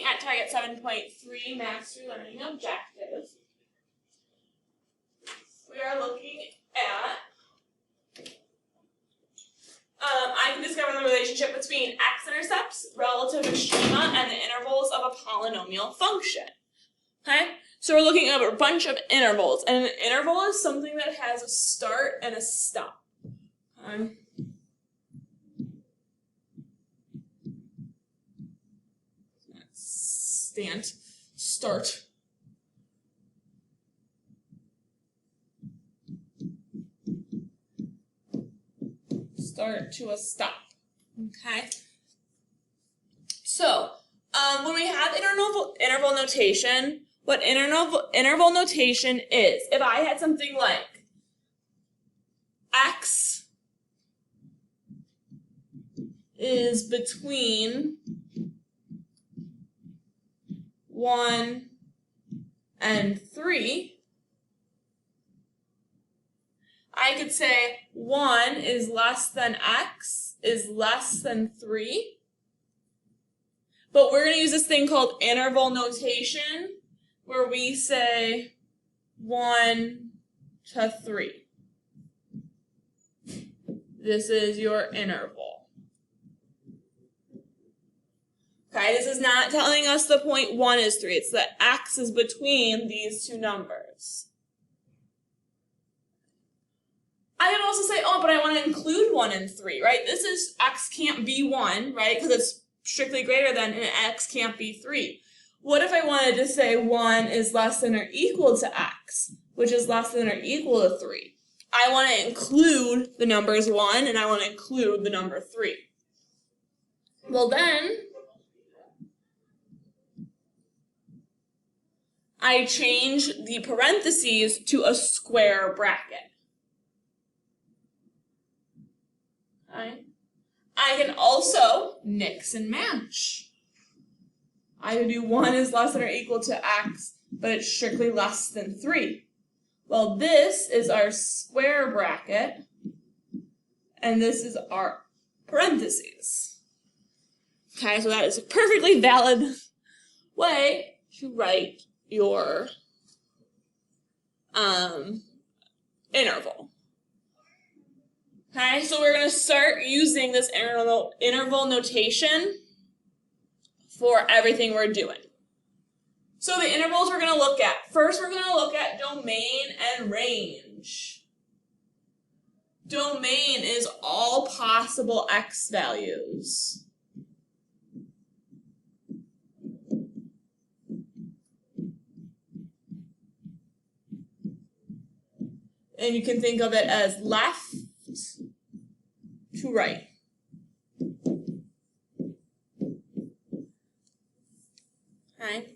looking at target 7.3 mastery learning objective, we are looking at I can discover the relationship between x-intercepts, relative extrema, and the intervals of a polynomial function. Okay? So we're looking at a bunch of intervals, and an interval is something that has a start and a stop. Okay? Start. Start to a stop. Okay? So, when we have interval notation, what interval notation is, if I had something like x is between 1 and 3, I could say 1 is less than x is less than 3. But we're going to use this thing called interval notation, where we say 1 to 3. This is your interval. Okay, this is not telling us the point 1 is 3. It's that x is between these two numbers. I can also say, oh, but I want to include 1 and 3, right? This is x can't be 1, right? Because it's strictly greater than, and x can't be 3. What if I wanted to say 1 is less than or equal to x, which is less than or equal to 3? I want to include the numbers 1, and I want to include the number 3. Well then, I change the parentheses to a square bracket. Okay. I can also mix and match. I can do 1 is less than or equal to x, but it's strictly less than 3. Well, this is our square bracket, and this is our parentheses. Okay, so that is a perfectly valid way to write your interval. Okay, so we're going to start using this interval notation for everything we're doing. So the intervals we're going to look at. First, we're going to look at domain and range. Domain is all possible x values. And you can think of it as left to right. Okay.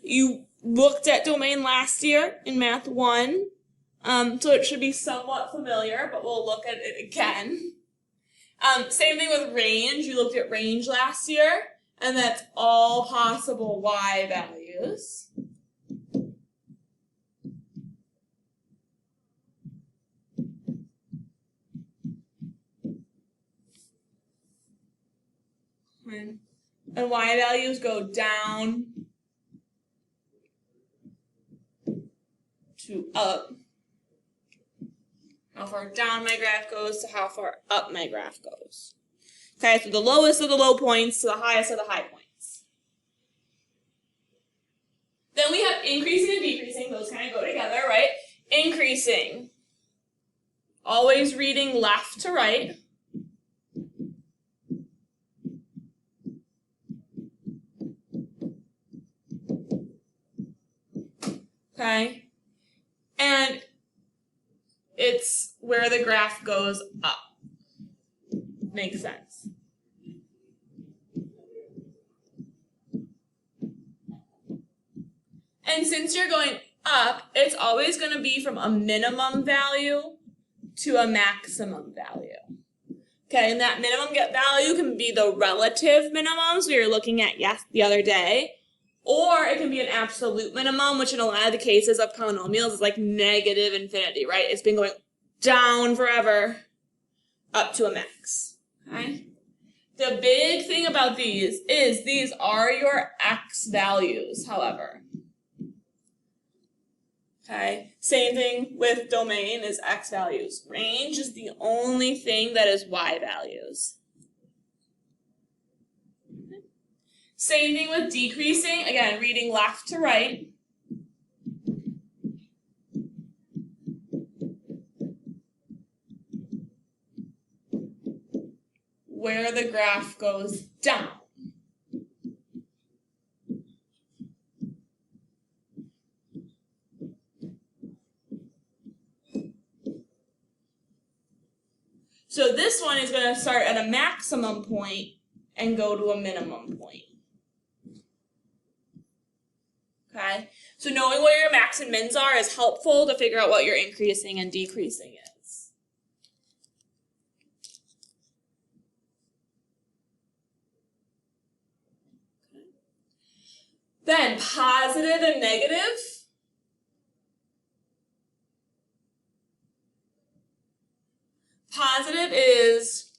You looked at domain last year in Math 1, so it should be somewhat familiar, but we'll look at it again. Same thing with range. You looked at range last year, and that's all possible y values. And y values go down to up. How far down my graph goes to how far up my graph goes. Okay, so the lowest of the low points to the highest of the high points. Then we have increasing and decreasing. Those kind of go together, right? Increasing. Always reading left to right. Okay, and it's where the graph goes up. Makes sense. And since you're going up, it's always going to be from a minimum value to a maximum value. Okay, and that minimum value can be the relative minimums we were looking at the other day, or it can be an absolute minimum, which in a lot of the cases of polynomials is like negative infinity, right? It's been going down forever up to a max, okay? The big thing about these is these are your x values, however. Okay, same thing with domain is x values. Range is the only thing that is y values. Same thing with decreasing, again, reading left to right. Where the graph goes down. So this one is going to start at a maximum point and go to a minimum point. Okay, so knowing where your max and mins are is helpful to figure out what your increasing and decreasing is. Okay. Then positive and negative. Positive is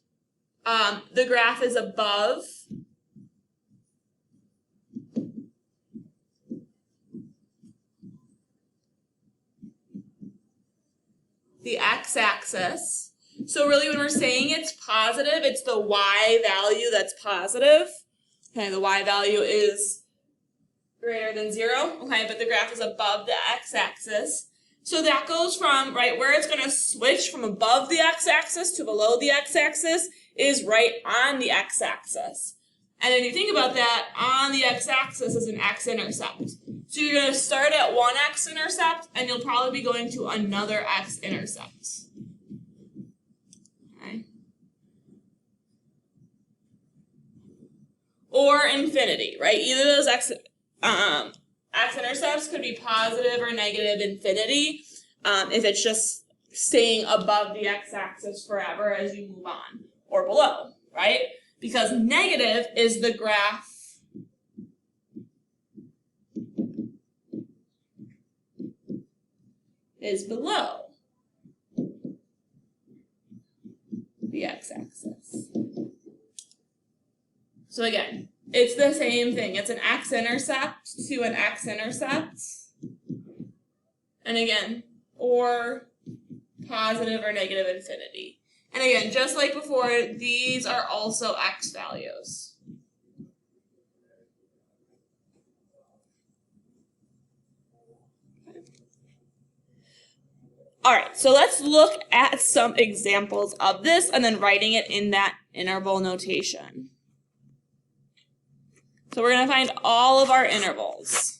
the graph is above the x-axis. So really when we're saying it's positive, it's the y value that's positive. Okay, the y value is greater than 0. Okay, but the graph is above the x-axis. So that goes from, right, where it's going to switch from above the x-axis to below the x-axis is right on the x-axis. And then you think about that, on the x-axis is an x-intercept. So you're going to start at one x-intercept, and you'll probably be going to another x-intercept. Okay. Or infinity, right? Either of those x-intercepts could be positive or negative infinity if it's just staying above the x-axis forever as you move on, or below, right? Because negative is the graph is below the x-axis. So again, it's the same thing. It's an x-intercept to an x-intercept. And again, or positive or negative infinity. And again, just like before, these are also x values. All right, so let's look at some examples of this and then writing it in that interval notation. So we're going to find all of our intervals.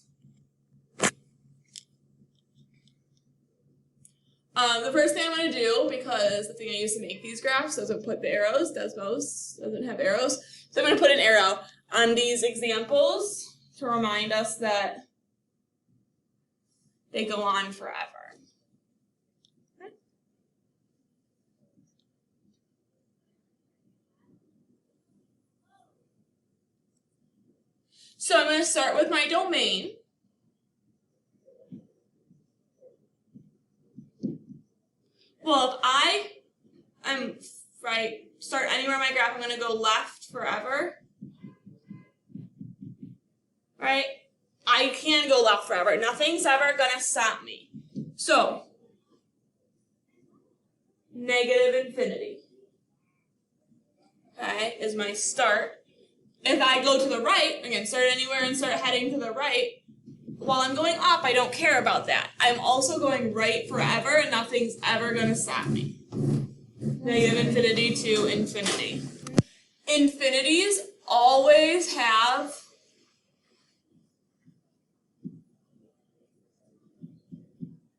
The first thing I'm going to do, because the thing I used to make these graphs doesn't put the arrows, doesn't have arrows, so I'm going to put an arrow on these examples to remind us that they go on forever. So I'm going to start with my domain. Well, if start anywhere in my graph, I'm going to go left forever. Right? I can go left forever. Nothing's ever going to stop me. So, negative infinity. Okay, is my start. If I go to the right, again, start anywhere and start heading to the right, while I'm going up, I don't care about that. I'm also going right forever, and nothing's ever going to stop me. Negative infinity to infinity. Infinities always have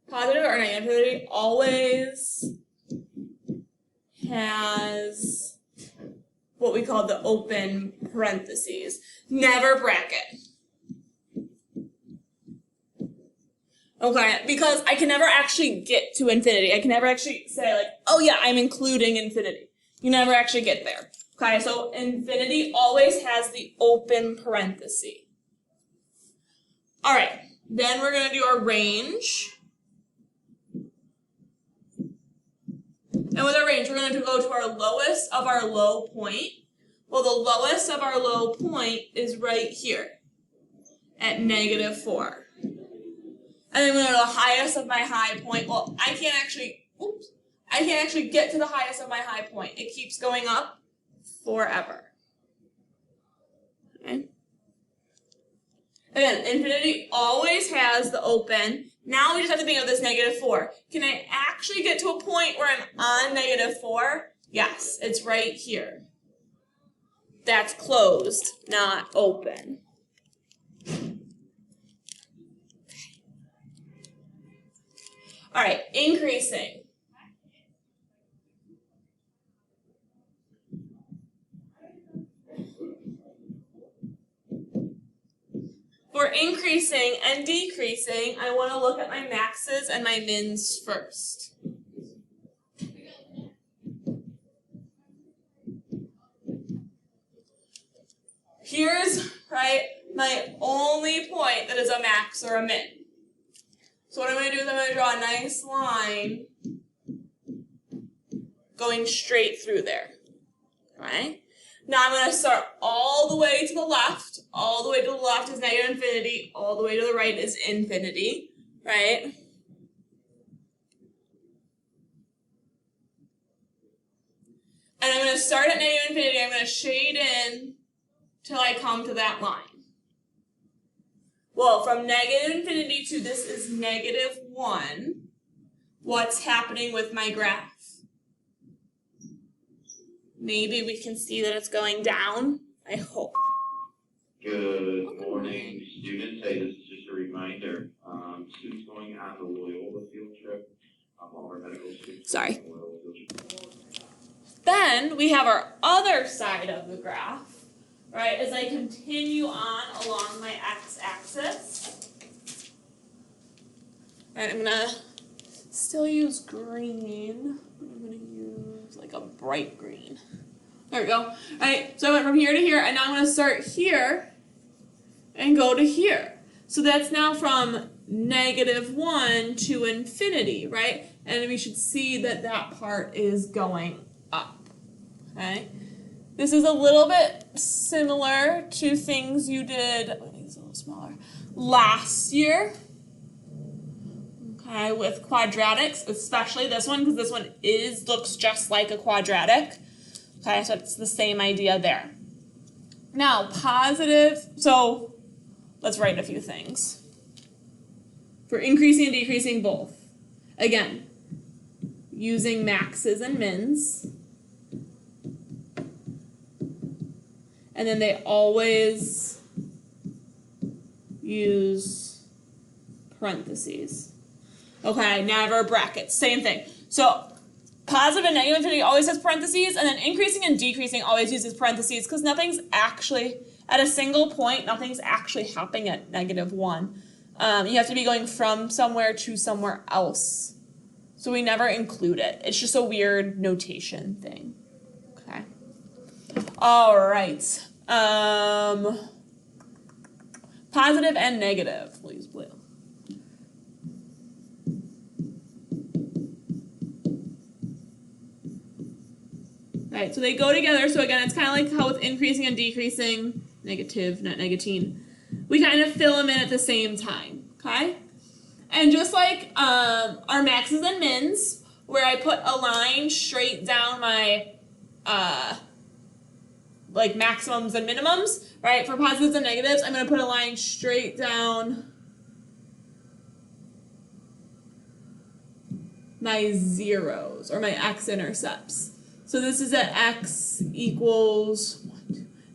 positive or negative infinity, always has what we call the open parentheses. Never bracket. Okay, because I can never actually get to infinity. I can never actually say like, oh yeah, I'm including infinity. You never actually get there. Okay, so infinity always has the open parenthesis. All right, then we're going to do our range. And with our range, we're going to go to our lowest of our low point. Well, the lowest of our low point is right here at -4. And then when the highest of my high point, well, I can't actually get to the highest of my high point. It keeps going up forever. Okay? Again, infinity always has the open. Now we just have to think of this -4. Can I actually get to a point where I'm on -4? Yes, it's right here. That's closed, not open. All right, increasing. For increasing and decreasing, I want to look at my maxes and my mins first. Here's, my only point that is a max or a min. So what I'm going to do is I'm going to draw a nice line going straight through there. Right? Now I'm going to start all the way to the left. All the way to the left is -infinity. All the way to the right is infinity. Right? And I'm going to start at -infinity. I'm going to shade in till I come to that line. Well, from -infinity to this is -1. What's happening with my graph? Maybe we can see that it's going down. I hope. Good morning, students. Hey, this is just a reminder. Students going on the Loyola field trip. All our medical students. Sorry. Then we have our other side of the graph, right? As I continue on along my x-axis. Right, I'm gonna still use green. I'm gonna use like a bright green. There we go. All right, so I went from here to here, and now I'm gonna start here and go to here. So that's now from -1 to infinity, right? And we should see that that part is going up, okay? This is a little bit similar to things you did, I think it's a little smaller, last year, okay, with quadratics, especially this one, because this one looks just like a quadratic. Okay, so it's the same idea there. Now, positive, so let's write a few things. For increasing and decreasing both. Again, using maxes and mins. And then they always use parentheses. Okay, never brackets, same thing. So positive and negative infinity always has parentheses, and then increasing and decreasing always uses parentheses because nothing's actually, at a single point, nothing's actually happening at -1. You have to be going from somewhere to somewhere else. So we never include it. It's just a weird notation thing. Okay. All right. Positive and negative, please, blue. Right, so they go together. So again, it's kind of like how with increasing and decreasing, negative, not negative, we kind of fill them in at the same time, okay? And just like our maxes and mins, where I put a line straight down my like maximums and minimums, right? For positives and negatives, I'm going to put a line straight down my zeros or my x-intercepts. So this is at x equals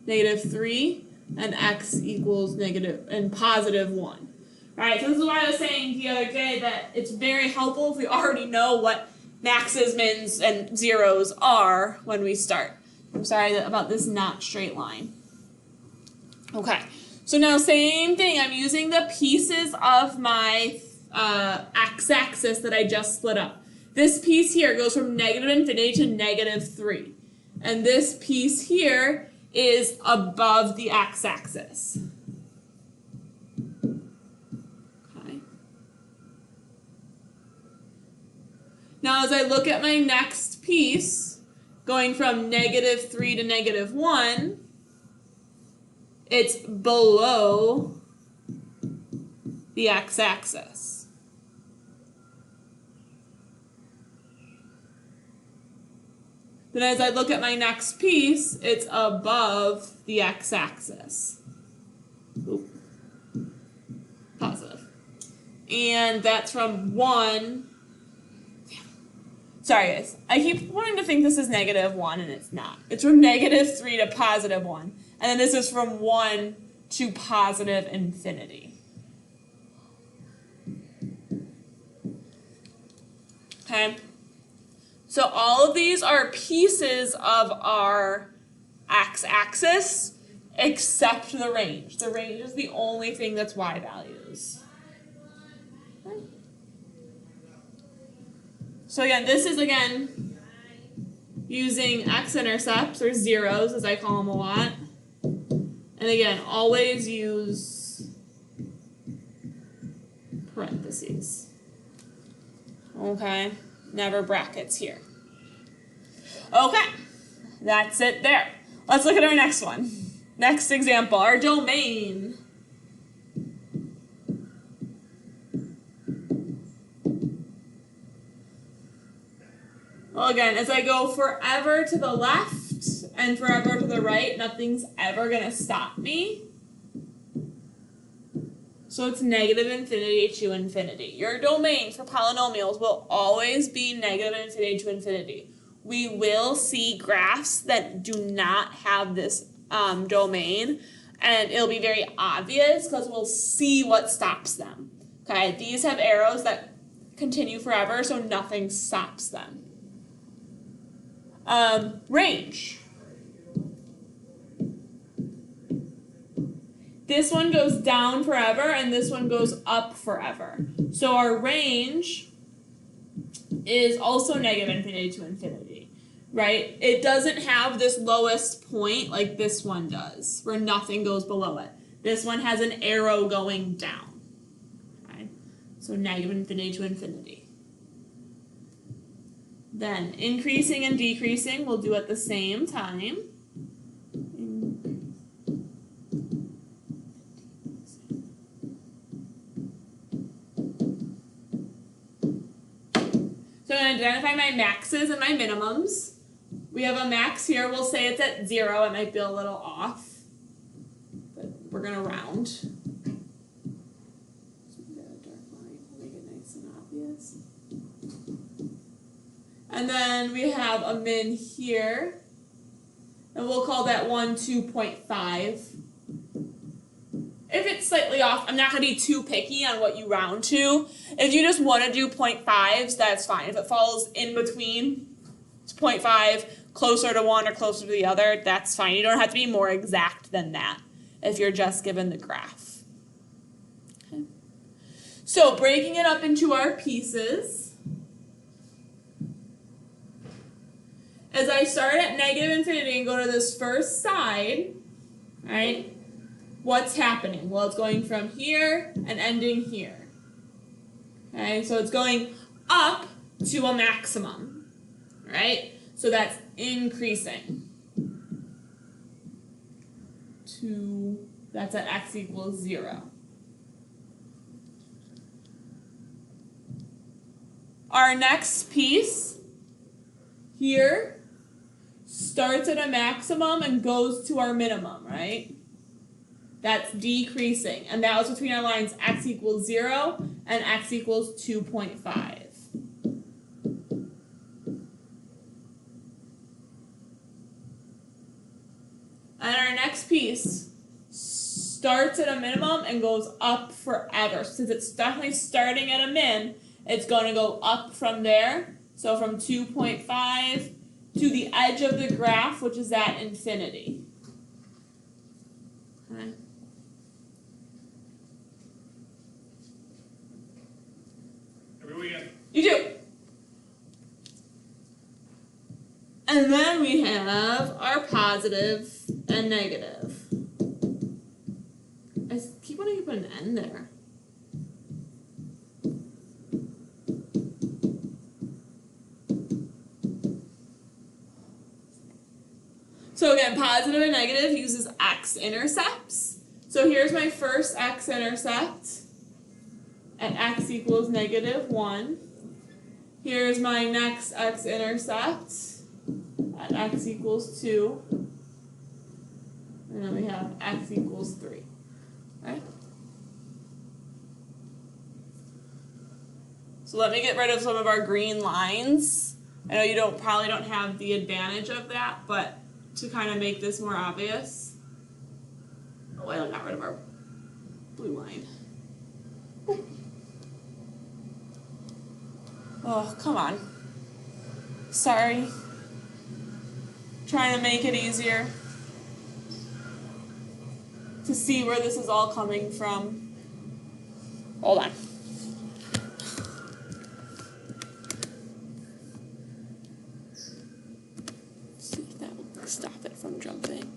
-3 and x equals negative and +1. Right, so this is why I was saying the other day that it's very helpful if we already know what maxes, mins, and zeros are when we start. I'm sorry about this not straight line. Okay, so now same thing. I'm using the pieces of my x-axis that I just split up. This piece here goes from -infinity to -3. And this piece here is above the x-axis. Okay. Now as I look at my next piece, going from -3 to -1, it's below the x-axis. Then as I look at my next piece, it's above the x-axis. Positive. And that's from 1. Sorry guys, I keep wanting to think this is -1 and it's not. It's from -3 to +1. And then this is from 1 to positive infinity. Okay? So all of these are pieces of our x-axis except the range. The range is the only thing that's y values. Okay. So again, this is using x-intercepts, or zeros as I call them a lot. And again, always use parentheses. Okay, never brackets here. Okay, that's it there. Let's look at our next one. Next example, our domain. Well, again, as I go forever to the left and forever to the right, nothing's ever going to stop me. So it's -infinity to infinity. Your domain for polynomials will always be -infinity to infinity. We will see graphs that do not have this domain, and it'll be very obvious because we'll see what stops them. Okay, these have arrows that continue forever, so nothing stops them. Range. This one goes down forever, and this one goes up forever. So our range is also -infinity to infinity, right? It doesn't have this lowest point like this one does, where nothing goes below it. This one has an arrow going down. Okay? So -infinity to infinity. Then increasing and decreasing we'll do at the same time. So I'm going to identify my maxes and my minimums. We have a max here. We'll say it's at 0. It might be a little off, but we're going to round. So we got a dark line. Make it nice and obvious. And then we have a min here, and we'll call that one 2.5. If it's slightly off, I'm not going to be too picky on what you round to. If you just want to do 0.5s, that's fine. If it falls in between, it's 0.5, closer to one or closer to the other, that's fine. You don't have to be more exact than that if you're just given the graph. Okay. So breaking it up into our pieces, as I start at -infinity and go to this first side, right? What's happening? Well, it's going from here and ending here. Okay, so it's going up to a maximum, right? So that's increasing. That's at x equals 0. Our next piece here starts at a maximum and goes to our minimum, right? That's decreasing, and that was between our lines x equals 0 and x equals 2.5. And our next piece starts at a minimum and goes up forever. Since it's definitely starting at a min, it's going to go up from there. So from 2.5 to the edge of the graph, which is at infinity. Okay. You do. And then we have our positive and negative. I keep wanting to put an N there. positive and negative uses x-intercepts. So here's my first x-intercept at x equals -1. Here's my next x-intercept at x equals 2. And then we have x equals 3. Right? So let me get rid of some of our green lines. I know you probably don't have the advantage of that, but to kind of make this more obvious. Oh, I got rid of our blue line. Oh, come on. Sorry. Trying to make it easier to see where this is all coming from. Hold on. See if that will stop it from jumping.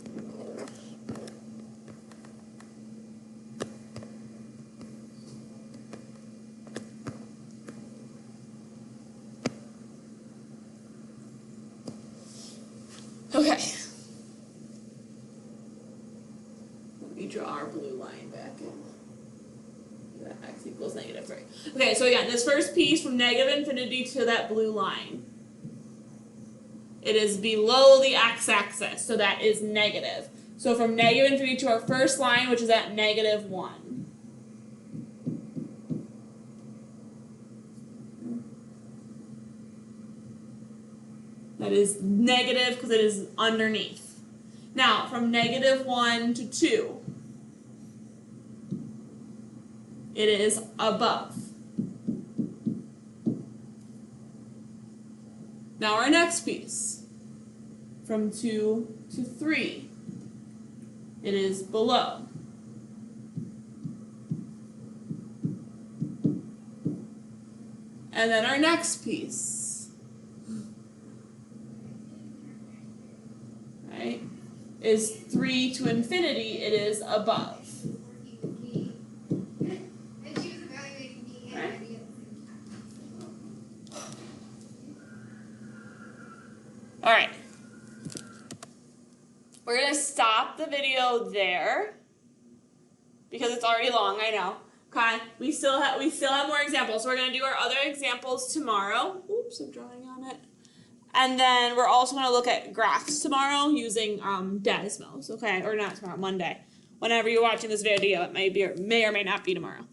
Okay. Let me draw our blue line back in. That x equals -3. Okay, so again, this first piece from -infinity to that blue line. It is below the x-axis, so that is negative. So from -infinity to our first line, which is at -1. That is negative because it is underneath. Now, from -1 to 2, it is above. Now our next piece, from 2 to 3, it is below. And then our next piece, right, is 3 to infinity, it is above. Right? All right. We're going to stop the video there because it's already long, I know. Okay, we still have more examples. So we're going to do our other examples tomorrow. Oops, I'm drawing on it. And then we're also going to look at graphs tomorrow using Desmos, okay? Or not tomorrow, Monday. Whenever you're watching this video, it may or may not be tomorrow.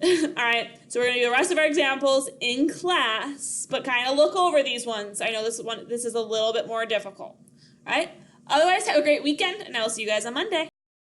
All right, so we're going to do the rest of our examples in class, but kind of look over these ones. I know this is a little bit more difficult. All right? Otherwise, have a great weekend, and I will see you guys on Monday.